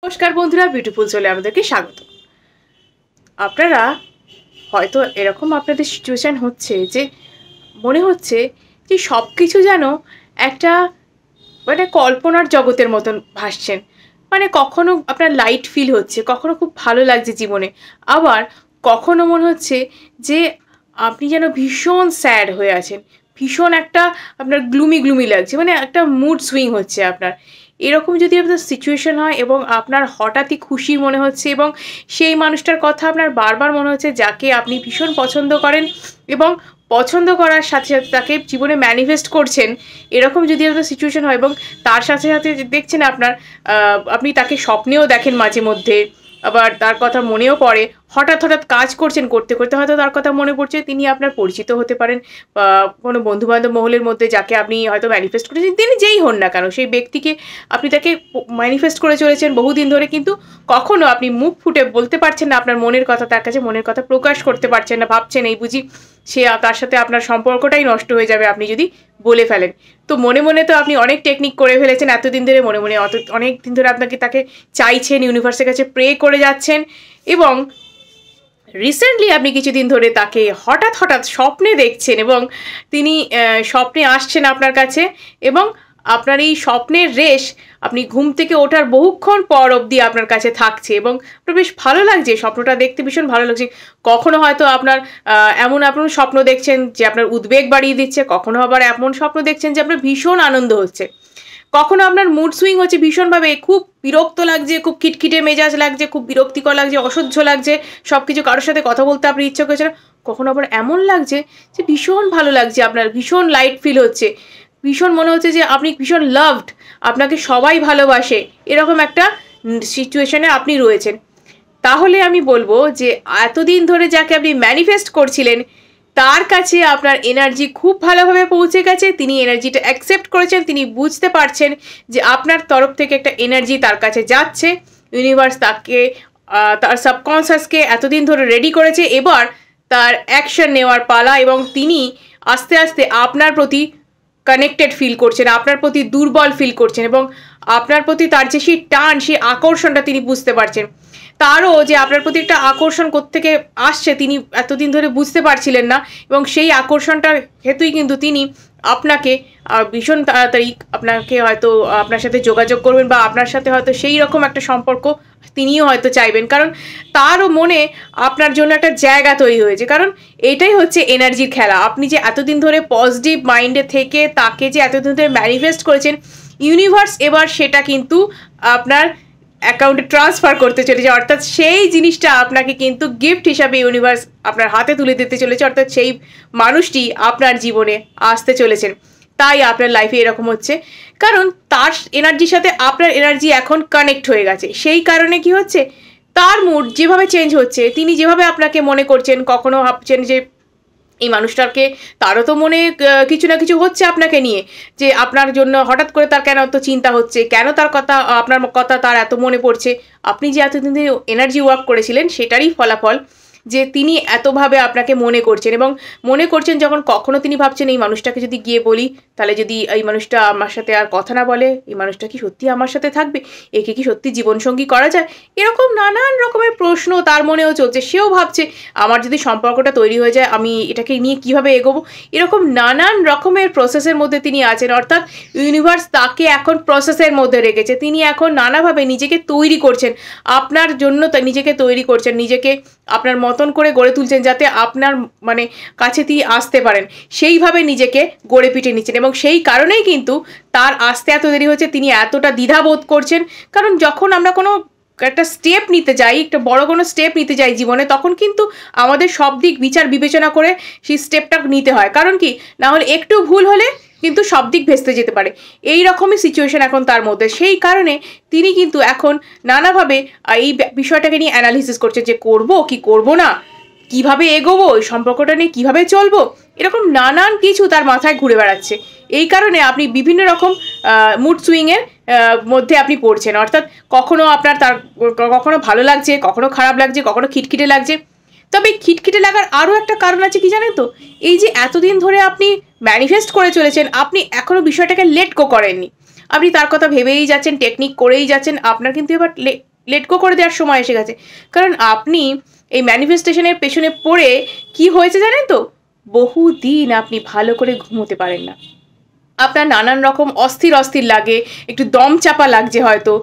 নমস্কার বন্ধুরা, বিউটিফুল সোলে আপনাদেরকে স্বাগত। আপনারা হয়তো এরকম আপনাদের সিচুয়েশান হচ্ছে যে মনে হচ্ছে যে সব কিছু যেন একটা কল্পনার জগতের মতন ভাসছেন। কখনো আপনার লাইট ফিল হচ্ছে, কখনো খুব ভালো লাগছে জীবনে, আবার কখনো মনে হচ্ছে যে আপনি যেন ভীষণ স্যাড হয়ে আছেন, ভীষণ একটা আপনার গ্লুমি লাগছে, একটা মুড সুইং হচ্ছে আপনার। এরকম যদি আপনার সিচুয়েশন হয় এবং আপনার হঠাৎই খুশি মনে হচ্ছে এবং সেই মানুষটার কথা আপনার বারবার মনে হচ্ছে যাকে আপনি ভীষণ পছন্দ করেন এবং পছন্দ করার সাথে সাথে তাকে জীবনে ম্যানিফেস্ট করছেন, এরকম যদি আপনার সিচুয়েশন হয় এবং তার সাথে সাথে দেখছেন আপনি তাকে স্বপ্নেও দেখেন মাঝে মধ্যে, আবার তার কথা মনেও পড়ে, হঠাৎ কাজ করছেন, করতে করতে হয়তো তার কথা মনে পড়ছে, তিনি আপনার পরিচিত হতে পারেন বা কোনো বন্ধুবান্ধব মহলের মধ্যে যাকে আপনি হয়তো ম্যানিফেস্ট করেছেন, তিনি যেই হন না কেন সেই ব্যক্তিকে আপনি তাকে ম্যানিফেস্ট করে চলেছেন বহুদিন ধরে, কিন্তু কখনো আপনি মুখ ফুটে বলতে পারছেন না আপনার মনের কথা, তার কাছে মনের কথা প্রকাশ করতে পারছেন না, ভাবছেন এই বুঝি সে তার সাথে আপনার সম্পর্কটাই নষ্ট হয়ে যাবে আপনি যদি বলে ফেলেন। তো মনে মনে তো আপনি অনেক টেকনিক করে ফেলেছেন এতদিন ধরে, মনে মনে অনেক দিন ধরে তাকে চাইছেন, ইউনিভার্সের কাছে প্রে করে যাচ্ছেন এবং রিসেন্টলি আপনি কিছুদিন ধরে তাকে হঠাৎ স্বপ্নে দেখছেন এবং তিনি স্বপ্নে আসছেন আপনার কাছে এবং আপনার এই স্বপ্নের রেশ আপনি ঘুম থেকে ওঠার বহুক্ষণ পর অবধি আপনার কাছে থাকছে এবং আপনার বেশ ভালো লাগছে, স্বপ্নটা দেখতে ভীষণ ভালো লাগছে। কখনো হয়তো আপনার এমন স্বপ্ন দেখছেন যে আপনার উদ্বেগ বাড়িয়ে দিচ্ছে, কখনো আবার এমন স্বপ্ন দেখছেন যে আপনার ভীষণ আনন্দ হচ্ছে, কখনো আপনার মুড সুইং হচ্ছে ভীষণভাবে, খুব বিরক্ত লাগছে, খুব খিটখিটে মেজাজ লাগছে, খুব বিরক্তিকর লাগছে, অসহ্য লাগছে, সব কিছু কারোর সাথে কথা বলতে আপনার ইচ্ছে করছে না, কখনো আবার এমন লাগছে যে ভীষণ ভালো লাগছে, আপনার ভীষণ লাইট ফিল হচ্ছে, ভীষণ মনে হচ্ছে যে আপনি ভীষণ লাভড, আপনাকে সবাই ভালোবাসে, এরকম একটা সিচুয়েশনে আপনি রয়েছেন। তাহলে আমি বলবো যে এতদিন ধরে যাকে আপনি ম্যানিফেস্ট করছিলেন তার কাছে আপনার এনার্জি খুব ভালোভাবে পৌঁছে গেছে, তিনি এনার্জিটা অ্যাকসেপ্ট করেছেন, তিনি বুঝতে পারছেন যে আপনার তরফ থেকে একটা এনার্জি তার কাছে যাচ্ছে, ইউনিভার্স তাকে তার সাবকনসিয়াসকে এতদিন ধরে রেডি করেছে, এবার তার অ্যাকশন নেওয়ার পালা এবং তিনি আস্তে আস্তে আপনার প্রতি কানেক্টেড ফিল করছেন, আপনার প্রতি দুর্বল ফিল করছেন এবং আপনার প্রতি তার যে সেই টান, সেই আকর্ষণটা তিনি বুঝতে পারছেন। তারও যে আপনার প্রতি একটা আকর্ষণ কোত্থেকে আসছে তিনি এতদিন ধরে বুঝতে পারছিলেন না এবং সেই আকর্ষণটার হেতুই কিন্তু তিনি আপনাকে ভীষণ তাড়াতাড়ি আপনাকে হয়তো আপনার সাথে যোগাযোগ করবেন বা আপনার সাথে হয়তো সেই রকম একটা সম্পর্ক তিনিও হয়তো চাইবেন, কারণ তারও মনে আপনার জন্য একটা জায়গা তৈরি হয়েছে, কারণ এটাই হচ্ছে এনার্জির খেলা। আপনি যে এতদিন ধরে পজিটিভ মাইন্ডে থেকে তাকে যে এতদিন ধরে ম্যানিফেস্ট করেছেন, ইউনিভার্স এবার সেটা কিন্তু আপনার অ্যাকাউন্টে ট্রান্সফার করতে চলেছে, অর্থাৎ সেই জিনিসটা আপনাকে কিন্তু গিফট হিসাবে ইউনিভার্স আপনার হাতে তুলে দিতে চলেছে, অর্থাৎ সেই মানুষটি আপনার জীবনে আসতে চলেছেন। তাই আপনার লাইফে এরকম হচ্ছে, কারণ তার এনার্জির সাথে আপনার এনার্জি এখন কানেক্ট হয়ে গেছে, সেই কারণে কি হচ্ছে তার মুড যেভাবে চেঞ্জ হচ্ছে, তিনি যেভাবে আপনাকে মনে করছেন, কখনো ভাবছেন যে এই মানুষটাকে, তারও তো মনে কিছু না কিছু হচ্ছে আপনাকে নিয়ে, যে আপনার জন্য হঠাৎ করে তার কেন এত চিন্তা হচ্ছে, কেন তার কথা আপনার কথা তার এত মনে পড়ছে, আপনি যে এতদিন ধরে এনার্জি ওয়ার্ক করেছিলেন সেটারই ফলাফল যে তিনি এতভাবে আপনাকে মনে করছেন এবং মনে করছেন যখন কখনো তিনি ভাবছেন এই মানুষটাকে যদি গিয়ে বলি, তাহলে যদি এই মানুষটা আমার সাথে আর কথা না বলে, এই মানুষটা কি সত্যি আমার সাথে থাকবে, একে কি সত্যি জীবনসঙ্গী করা যায়, এরকম নানান রকমের প্রশ্ন তার মনেও চলছে। সেও ভাবছে আমার যদি সম্পর্কটা তৈরি হয়ে যায় আমি এটাকে নিয়ে কিভাবে এগোবো, এরকম নানান রকমের প্রসেসের মধ্যে তিনি আছেন, অর্থাৎ ইউনিভার্স তাকে এখন প্রসেসের মধ্যে রেখেছে, তিনি এখন নানাভাবে নিজেকে তৈরি করছেন, আপনার জন্য নিজেকে তৈরি করছেন, নিজেকে আপনার মতন করে গড়ে তুলছেন যাতে আপনার কাছে তিনি আসতে পারেন, সেইভাবে নিজেকে গড়ে পিটে নিচ্ছেন এবং সেই কারণেই কিন্তু তার আসতে এত দেরি হচ্ছে, তিনি এতটা দ্বিধাবোধ করছেন। কারণ যখন আমরা কোনো একটা স্টেপ নিতে যাই, একটা বড় কোনো স্টেপ নিতে যাই জীবনে, তখন কিন্তু আমাদের সব দিক বিচার বিবেচনা করে সেই স্টেপটা নিতে হয়, কারণ কি না হলে একটু ভুল হলে কিন্তু সব দিক ভেস্তে যেতে পারে, এই রকমই সিচুয়েশন এখন তার মধ্যে। সেই কারণে তিনি কিন্তু এখন নানাভাবে এই বিষয়টাকে নিয়ে অ্যানালিসিস করছে যে করব কি করব না, কিভাবে এগোবো, এই সম্পর্কটা নিয়ে কীভাবে চলবো, এরকম নানান কিছু তার মাথায় ঘুরে বেড়াচ্ছে। এই কারণে আপনি বিভিন্ন রকম মুড সুইংয়ের মধ্যে আপনি পড়ছেন, অর্থাৎ কখনো আপনার তার কখনো ভালো লাগছে, কখনো খারাপ লাগছে, কখনো খিটখিটে লাগছে। তবে খিটখিটে লাগার আরও একটা কারণ আছে কি জানেন তো, এই যে এতদিন ধরে আপনি ম্যানিফেস্ট করে চলেছেন, আপনি এখনও বিষয়টাকে লেট গো করেননি, আপনি তার কথা ভেবেই যাচ্ছেন, টেকনিক করেই যাচ্ছেন, আপনার কিন্তু এবার লেট গো করে দেওয়ার সময় এসে গেছে। কারণ আপনি এই ম্যানিফেস্টেশনের পেছনে পড়ে কি হয়েছে জানেন তো, বহুদিন আপনি ভালো করে ঘুমোতে পারেন না, আপনার নানান রকম অস্থির অস্থির লাগে, একটু দম চাপা লাগছে হয়তো,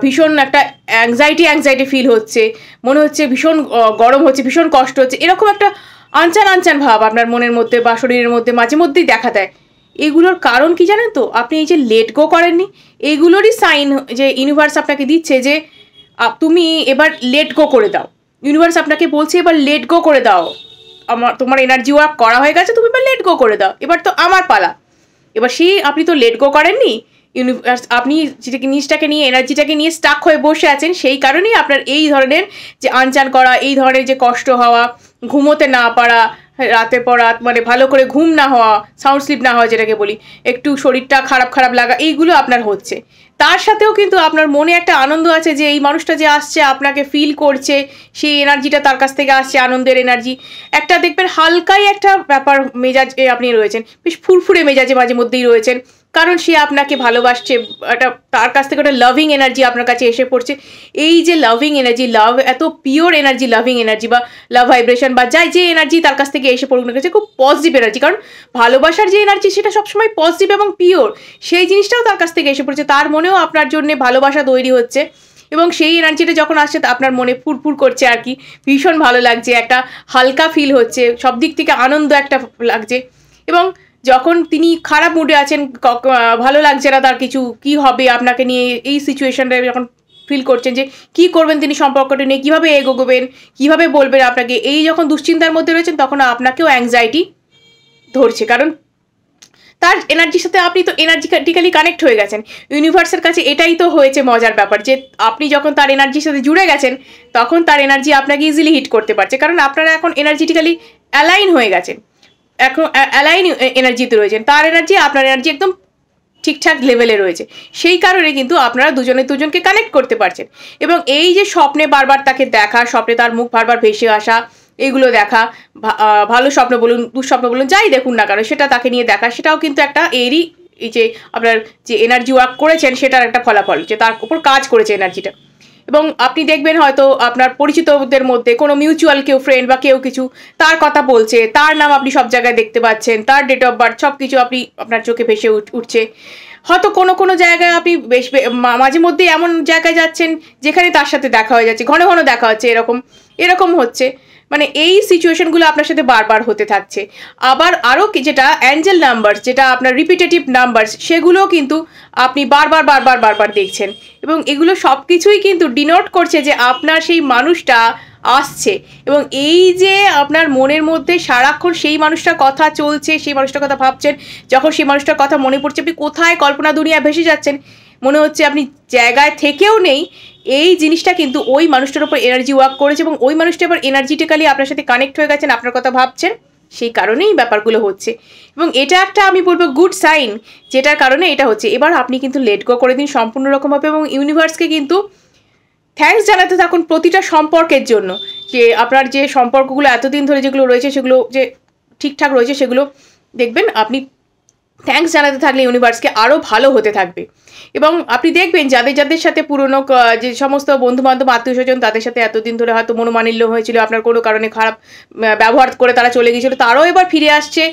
ভীষণ একটা অ্যাংজাইটি ফিল হচ্ছে, মনে হচ্ছে ভীষণ গরম হচ্ছে, ভীষণ কষ্ট হচ্ছে, এরকম একটা আনচান ভাব আপনার মনের মধ্যে বা শরীরের মধ্যে মাঝে মধ্যেই দেখা দেয়। এগুলোর কারণ কি জানেন তো, আপনি এই যে লেট গো করেননি, এইগুলোরই সাইন যে ইউনিভার্স আপনাকে দিচ্ছে যে তুমি এবার লেট গো করে দাও। ইউনিভার্স আপনাকে বলছে এবার লেট গো করে দাও, তোমার এনার্জি ওয়ার্ক করা হয়ে গেছে, তুমি এবার লেট গো করে দাও, এবার তো আমার পালা। এবার আপনি তো লেট গো করেননি, ইউনিভার্স আপনি যেটাকে নিজটাকে নিয়ে এনার্জিটাকে নিয়ে স্টাক হয়ে বসে আছেন, সেই কারণেই আপনার এই ধরনের যে আনচান করা, এই ধরনের যে কষ্ট হওয়া, ঘুমোতে না পারা, রাতের পর রাত মানে ভালো করে ঘুম না হওয়া, সাউন্ড স্লিপ না হওয়া যেটাকে বলি, একটু শরীরটা খারাপ লাগা, এইগুলো আপনার হচ্ছে। তার সাথেও কিন্তু আপনার মনে একটা আনন্দ আছে যে এই মানুষটা যে আসছে আপনাকে ফিল করছে, সেই এনার্জিটা তার কাছ থেকে আসছে, আনন্দের এনার্জি। একটা দেখবেন হালকাই একটা ব্যাপার মেজাজে আপনি রয়েছেন, বেশ ফুরফুরে মেজাজে মাঝে মধ্যেই রয়েছেন, কারণ সে আপনাকে ভালোবাসছে, একটা তার কাছ থেকে একটা লাভিং এনার্জি আপনার কাছে এসে পড়ছে। এই যে লাভিং এনার্জি, লাভ এত পিওর এনার্জি, লাভিং এনার্জি বা লাভ ভাইব্রেশন বা যে এনার্জি তার কাছ থেকে এসে পড়ুক না কাছে, খুব পজিটিভ এনার্জি, কারণ ভালোবাসার যে এনার্জি সেটা সবসময় পজিটিভ এবং পিওর, সেই জিনিসটাও তার কাছ থেকে এসে পড়ছে, তার মনেও আপনার জন্য ভালোবাসা তৈরি হচ্ছে, এবং সেই এনার্জিটা যখন আসছে আপনার মনে ফুরফুর করছে আর কি, ভীষণ ভালো লাগছে, একটা হালকা ফিল হচ্ছে, সব দিক থেকে আনন্দ একটা লাগছে। এবং যখন তিনি খারাপ মুডে আছেন, ভালো লাগছে না তার কিছু, কি হবে আপনাকে নিয়ে এই সিচুয়েশনটা যখন ফিল করছেন যে কি করবেন তিনি সম্পর্কটা নিয়ে, কীভাবে এগোবেন, কীভাবে বলবেন আপনাকে, এই যখন দুশ্চিন্তার মধ্যে রয়েছেন তখন আপনাকেও অ্যাংজাইটি ধরছে, কারণ তার এনার্জির সাথে আপনি তো এনার্জিক্যালি কানেক্ট হয়ে গেছেন। ইউনিভার্সের কাছে এটাই তো হয়েছে মজার ব্যাপার, যে আপনি যখন তার এনার্জির সাথে জুড়ে গেছেন তখন তার এনার্জি আপনাকে ইজিলি হিট করতে পারছে, কারণ আপনারা এখন এনার্জিটিক্যালি অ্যালাইন হয়ে গেছেন, এখন অ্যালাইন এনার্জিতে রয়েছেন, তার এনার্জি আপনার এনার্জি একদম ঠিকঠাক লেভেলে রয়েছে, সেই কারণে কিন্তু আপনারা দুজনকে কানেক্ট করতে পারছেন। এবং এই যে স্বপ্নে বারবার তাকে দেখা, স্বপ্নে তার মুখ বারবার ভেসে আসা, এগুলো দেখা, ভালো স্বপ্ন বলুন, দুঃস্বপ্ন বলুন, যাই দেখুন না কেন সেটা তাকে নিয়ে দেখা, সেটাও কিন্তু একটা এই যে আপনার যে এনার্জি ওয়ার্ক করেছেন সেটার একটা ফলাফল, যে তার উপর কাজ করেছে এনার্জিটা। এবং আপনি দেখবেন হয়তো আপনার পরিচিতদের মধ্যে কোনো মিউচুয়াল কেউ ফ্রেন্ড বা কেউ কিছু তার কথা বলছে, তার নাম আপনি সব জায়গায় দেখতে পাচ্ছেন, তার ডেট অফ বার্থ সব কিছু আপনার চোখে ভেসে উঠছে। হয়তো কোনো জায়গায় আপনি বেশ মাঝে মধ্যে এমন জায়গায় যাচ্ছেন যেখানে তার সাথে দেখা হয়ে যাচ্ছে, ঘন দেখা হচ্ছে, এরকম হচ্ছে, মানে এই সিচুয়েশনগুলো আপনার সাথে বারবার হতে থাকছে। আবার আরও যেটা অ্যাঞ্জেল নাম্বার, যেটা আপনার রিপিটেটিভ নাম্বার, সেগুলো কিন্তু আপনি বারবার দেখছেন, এবং এগুলো সব কিছুই কিন্তু ডিনোট করছে যে আপনার সেই মানুষটা আসছে, এবং এই যে আপনার মনের মধ্যে সারাক্ষণ সেই মানুষটার কথা চলছে, সেই মানুষটার কথা ভাবছেন, যখন সেই মানুষটার কথা মনে পড়ছে আপনি কোথায় কল্পনা দুনিয়ায় ভেসে যাচ্ছেন, মনে হচ্ছে আপনি জায়গায় থেকেও নেই, এই জিনিসটা কিন্তু ওই মানুষটার উপর এনার্জি ওয়ার্ক করেছে, এবং ওই মানুষটা এবার এনার্জিটিক্যালি আপনার সাথে কানেক্ট হয়ে গেছেন, আপনার কথা ভাবছেন, সেই কারণেই ব্যাপারগুলো হচ্ছে। এবং এটা একটা আমি বলবো গুড সাইন, যেটার কারণে এটা হচ্ছে। এবার আপনি কিন্তু লেট গো করে দিন সম্পূর্ণ রকমভাবে, এবং ইউনিভার্সকে কিন্তু থ্যাঙ্কস জানাতে থাকুন প্রতিটা সম্পর্কের জন্য, যে আপনার যে সম্পর্কগুলো এতদিন ধরে যেগুলো রয়েছে সেগুলো যে ঠিকঠাক রয়েছে, সেগুলো দেখবেন আপনি থ্যাঙ্কস জানাতে থাকলে ইউনিভার্সকে আরও ভালো হতে থাকবে। এবং আপনি দেখবেন যাদের সাথে পুরনো যে সমস্ত বন্ধুবান্ধব আত্মীয় স্বজন তাদের সাথে এতদিন ধরে হয়তো মনোমালিন্য হয়েছিল, আপনার কোনো কারণে খারাপ ব্যবহার করে তারা চলে গিয়েছিল, তারাও এবার ফিরে আসছে,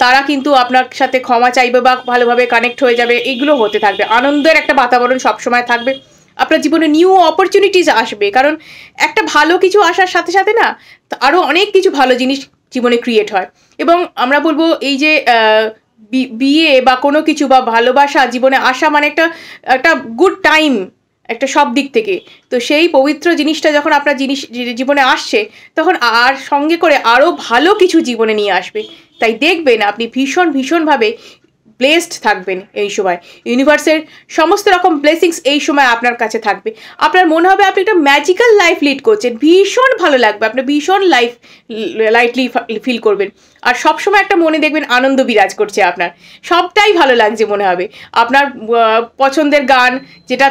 তারা কিন্তু আপনার সাথে ক্ষমা চাইবে বা ভালোভাবে কানেক্ট হয়ে যাবে, এইগুলো হতে থাকবে, আনন্দের একটা বাতাবরণ সবসময় থাকবে, আপনার জীবনে নিউ অপরচুনিটিস আসবে, কারণ একটা ভালো কিছু আসার সাথে সাথে না আরও অনেক কিছু ভালো জিনিস জীবনে ক্রিয়েট হয়। এবং আমরা বলবো এই যে বিয়ে বা কোনো কিছু বা ভালোবাসা জীবনে আসা মানে একটা গুড টাইম, একটা সব দিক থেকে, তো সেই পবিত্র জিনিসটা যখন আপনার জীবনে আসছে তখন আর সঙ্গে করে আরও ভালো কিছু জীবনে নিয়ে আসবে। তাই দেখবেন আপনি ভীষণভাবে ব্লেসড থাকবেন এই সময়, ইউনিভার্সের সমস্ত রকম ব্লেসিংস এই সময় আপনার কাছে থাকবে, আপনার মনে হবে আপনি একটা ম্যাজিক্যাল লাইফ লিড করছেন, ভীষণ ভালো লাগবে, আপনি ভীষণ লাইটলি ফিল করবেন, আর সবসময় একটা মনে দেখবেন আনন্দ বিরাজ করছে, আপনার সবটাই ভালো লাগছে মনে হবে, আপনার পছন্দের গান যেটা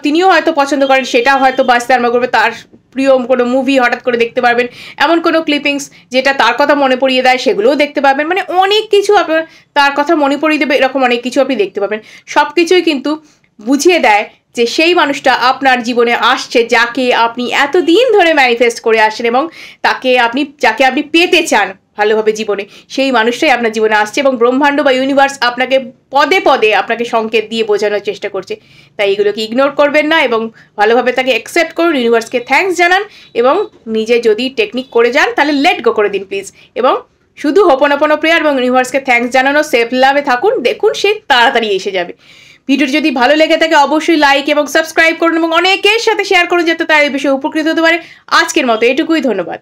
তিনিও হয়তো পছন্দ করেন সেটা হয়তো বাজতে আরম্ভ করবে, তার প্রিয় কোনো মুভি হঠাৎ করে দেখতে পারবেন, এমন কোনো ক্লিপিংস যেটা তার কথা মনে পড়িয়ে দেয় সেগুলোও দেখতে পাবেন, মানে অনেক কিছু আপনার তার কথা মনে পড়িয়ে দেবে, এরকম অনেক কিছু আপনি দেখতে পাবেন। সব কিছুই কিন্তু বুঝিয়ে দেয় যে সেই মানুষটা আপনার জীবনে আসছে, যাকে আপনি এতদিন ধরে ম্যানিফেস্ট করে আসেন এবং যাকে আপনি পেতে চান ভালোভাবে জীবনে, সেই মানুষটাই আপনার জীবনে আসছে এবং ব্রহ্মাণ্ড বা ইউনিভার্স আপনাকে পদে পদে আপনাকে সংকেত দিয়ে বোঝানোর চেষ্টা করছে। তাই এগুলোকে ইগনোর করবেন না এবং ভালোভাবে তাকে অ্যাকসেপ্ট করুন, ইউনিভার্সকে থ্যাঙ্কস জানান এবং নিজে যদি টেকনিক করে যান তাহলে লেট গো করে দিন প্লিজ। এবং শুধু হোপোনোপোনো প্রেয়ার এবং ইউনিভার্সকে থ্যাঙ্কস জানানো, সেলফ লাভে থাকুন, দেখুন সে তাড়াতাড়ি এসে যাবে। ভিডিওটি যদি ভালো লেগে থাকে অবশ্যই লাইক এবং সাবস্ক্রাইব করুন এবং অনেকের সাথে শেয়ার করুন যাতে তারা এই বিষয়ে উপকৃত হতে পারে। আজকের মতো এটুকুই, ধন্যবাদ।